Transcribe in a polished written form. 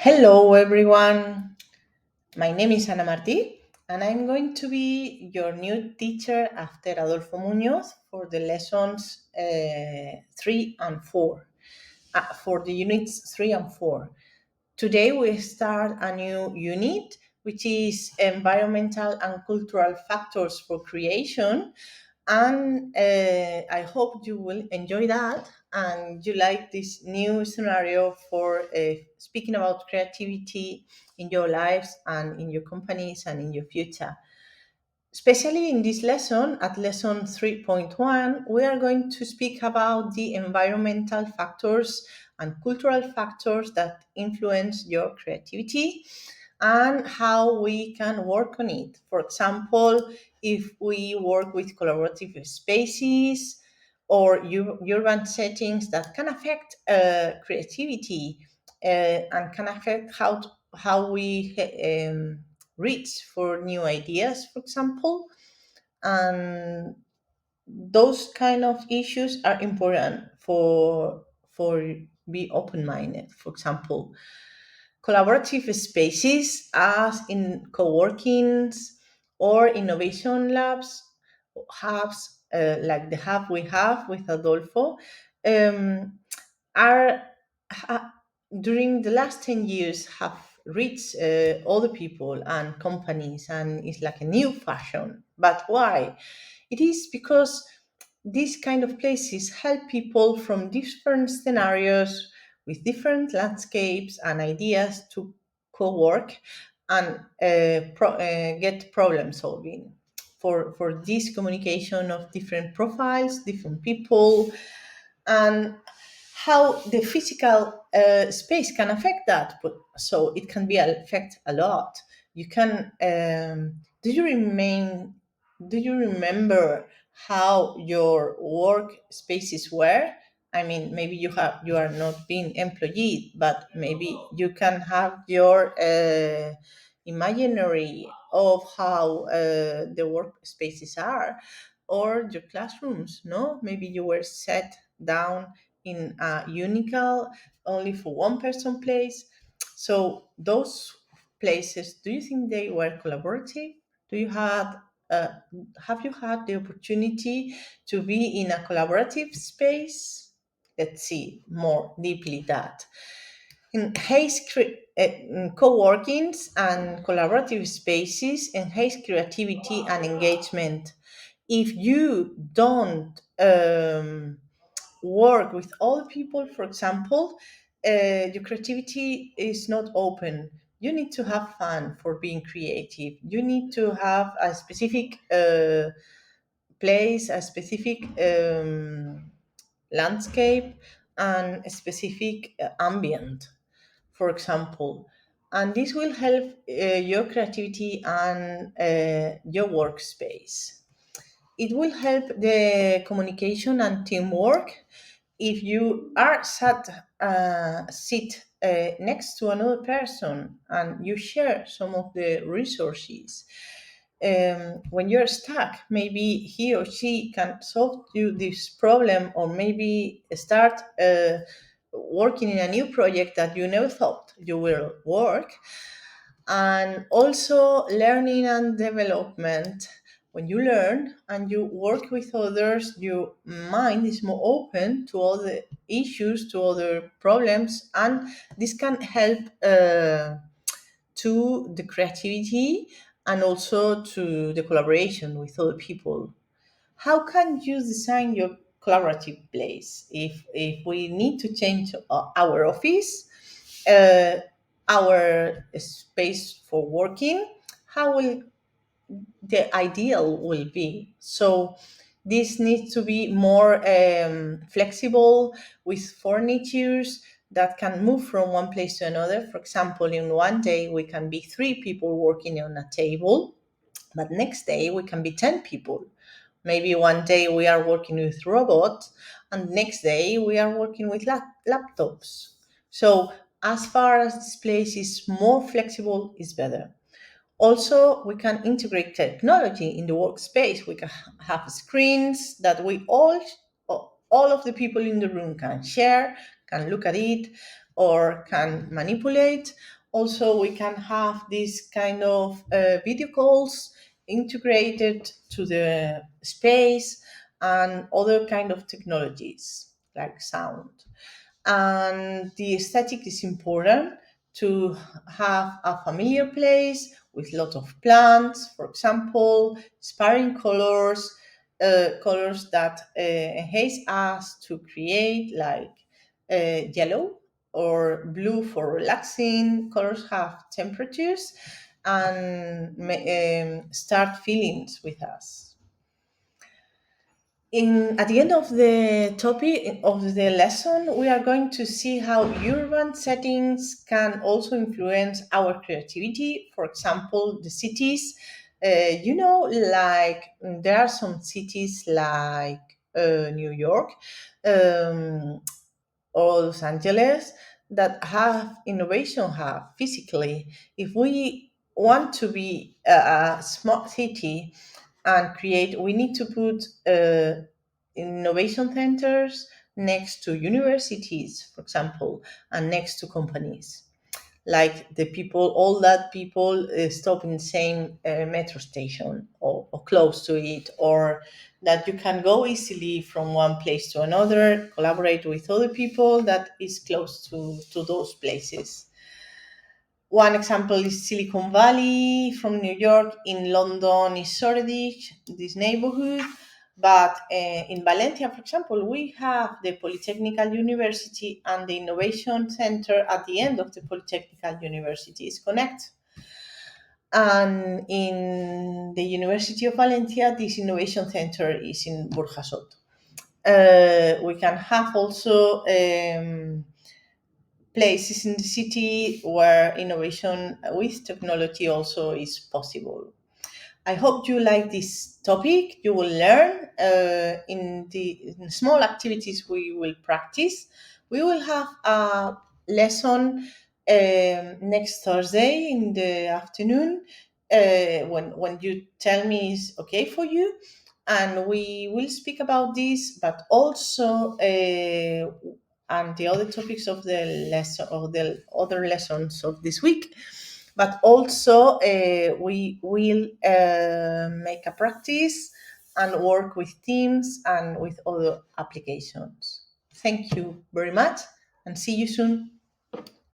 Hello, everyone. My name is Ana Martí, and I'm going to be your new teacher after Adolfo Muñoz for the lessons 3 and 4, for the units 3 and 4. Today, we start a new unit, which is environmental and cultural factors for creation. And I hope you will enjoy that and you like this new scenario for speaking about creativity in your lives and in your companies and in your future. Especially in this lesson, at lesson 3.1, we are going to speak about the environmental factors and cultural factors that influence your creativity and how we can work on it. For example, if we work with collaborative spaces or urban settings that can affect creativity and can affect how we reach for new ideas, for example. And those kind of issues are important for be open-minded. For example, collaborative spaces as in co-workings or innovation labs, hubs like the hub we have with Adolfo, um, are ha, during the last 10 years have reached other people and companies, and it's like a new fashion. But why? It is because these kind of places help people from different scenarios with different landscapes and ideas to co-work and get problem solving for this communication of different profiles, different people, and how the physical space can affect that. But so it can be affect a lot. You can do you remain do you remember how your work spaces were? I mean, maybe you are not being employee, but maybe you can have your imaginary of how the work spaces are, or your classrooms. No, maybe you were set down in a unical only for one person place. So those places, do you think they were collaborative? Do you uh, have you had the opportunity to be in a collaborative space? Let's see more deeply that. Co-workings and collaborative spaces enhance creativity and engagement. If you don't work with other people, for example, your creativity is not open. You need to have fun for being creative. You need to have a specific place, a specific landscape, and a specific ambient, for example. And this will help your creativity and your workspace. It will help the communication and teamwork if you are sit next to another person and you share some of the resources. When you're stuck, maybe he or she can solve you this problem, or maybe start working in a new project that you never thought you will work. And also learning and development. When you learn and you work with others, your mind is more open to other issues, to other problems, and this can help to the creativity and also to the collaboration with other people. How can you design your collaborative place if we need to change our office, uh, our space for working? How will the ideal will be? So this needs to be more flexible, with furnitures that can move from one place to another. For example, in one day we can be 3 people working on a table, but next day we can be 10 people. Maybe one day we are working with robots, and next day we are working with laptops. So as far as this place is more flexible, is better. Also, we can integrate technology in the workspace. We can have screens that we all of the people in the room can share, can look at it, or can manipulate. Also, we can have this kind of video calls integrated to the space and other kind of technologies like sound. And the aesthetic is important to have a familiar place with lot of plants, for example, inspiring colors, colors that enhance us to create, like yellow or blue for relaxing. Colors have temperatures and start feelings with us. At the end of the topic of the lesson, we are going to see how urban settings can also influence our creativity. For example, the cities. Like there are some cities like New York um, or Los Angeles that have innovation hub physically. If we want to be a smart city and create, we need to put innovation centers next to universities, for example, and next to companies. Like the people, all that people stop in the same metro station or close to it, or that you can go easily from one place to another, collaborate with other people that is close to those places. One example is Silicon Valley from New York. In London is Shoreditch, this neighborhood. But in Valencia, for example, we have the Polytechnical University, and the Innovation Center at the end of the Polytechnical University is Connect. And in the University of Valencia, this Innovation Center is in Burjasot. We can have also places in the city where innovation with technology also is possible. I hope you like this topic. You will learn in small activities we will practice. We will have a lesson next Thursday in the afternoon when you tell me it's okay for you, and we will speak about this, but also and the other topics of the lesson or the other lessons of this week. But also we will make a practice and work with teams and with other applications. Thank you very much and see you soon.